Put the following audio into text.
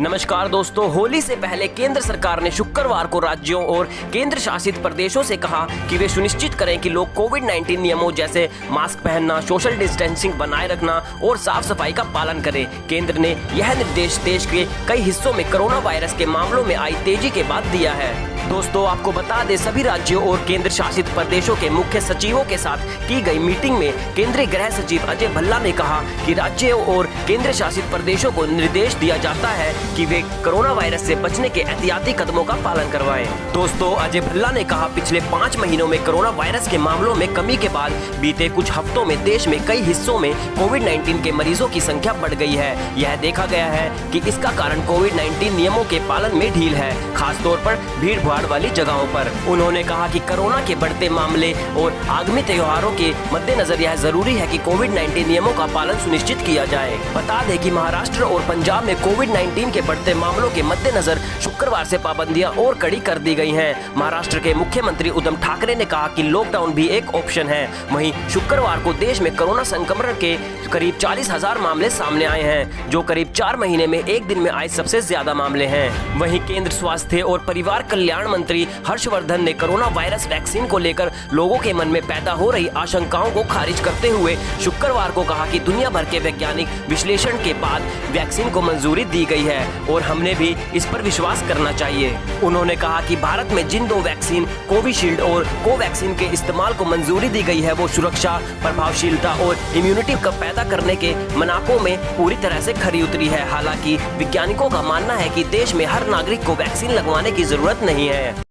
नमस्कार दोस्तों, होली से पहले केंद्र सरकार ने शुक्रवार को राज्यों और केंद्र शासित प्रदेशों से कहा कि वे सुनिश्चित करें कि लोग कोविड-19 नियमों जैसे मास्क पहनना, सोशल डिस्टेंसिंग बनाए रखना और साफ सफाई का पालन करें। केंद्र ने यह निर्देश देश के कई हिस्सों में कोरोना वायरस के मामलों में आई तेजी के बाद दिया है। दोस्तों, आपको बता दें, सभी राज्यों और केंद्र शासित प्रदेशों के मुख्य सचिवों के साथ की गई मीटिंग में केंद्रीय गृह सचिव अजय भल्ला ने कहा कि राज्यों और केंद्र शासित प्रदेशों को निर्देश दिया जाता है कि वे कोरोना वायरस से बचने के एहतियाती कदमों का पालन करवाएं। दोस्तों, अजय भल्ला ने कहा, पिछले 5 महीनों में कोरोना वायरस के मामलों में कमी के बाद बीते कुछ हफ्तों में देश में कई हिस्सों में कोविड-19 के मरीजों की संख्या बढ़ गई है। यह देखा गया है कि इसका कारण कोविड-19 नियमों के पालन में ढील है, खासतौर पर भीड़ भाड़ वाली जगहों पर। उन्होंने कहा कि कोरोना के बढ़ते मामले और आगामी त्योहारों के मद्देनजर यह जरूरी है कि कोविड-19 नियमों का पालन सुनिश्चित किया जाए। बता दें कि महाराष्ट्र और पंजाब में कोविड-19 के बढ़ते मामलों के मद्देनजर शुक्रवार से पाबंदियां और कड़ी कर दी गई हैं। महाराष्ट्र के मुख्यमंत्री उद्धव ठाकरे ने कहा कि लॉकडाउन भी एक ऑप्शन है। वहीं शुक्रवार को देश में कोरोना संक्रमण के करीब 40,000 मामले सामने आए हैं, जो करीब 4 महीने में एक दिन में आए सबसे ज्यादा मामले हैं। वहीं केंद्र स्वास्थ्य और परिवार कल्याण मंत्री हर्षवर्धन ने कोरोना वायरस वैक्सीन को लेकर लोगों के मन में पैदा हो रही आशंकाओं को खारिज करते हुए शुक्रवार को कहा कि दुनिया भर के वैज्ञानिक विश्लेषण के बाद वैक्सीन को मंजूरी दी गई है और हमने भी इस पर विश्वास करना चाहिए। उन्होंने कहा कि भारत में जिन 2 वैक्सीन कोविशील्ड और कोवैक्सीन के इस्तेमाल को मंजूरी दी गई है, वो सुरक्षा, प्रभावशीलता और इम्यूनिटी का पैदा करने के मानकों में पूरी तरह से खरी उतरी है। हालांकि वैज्ञानिकों का मानना है कि देश में हर नागरिक को वैक्सीन लगवाने की जरूरत नहीं है।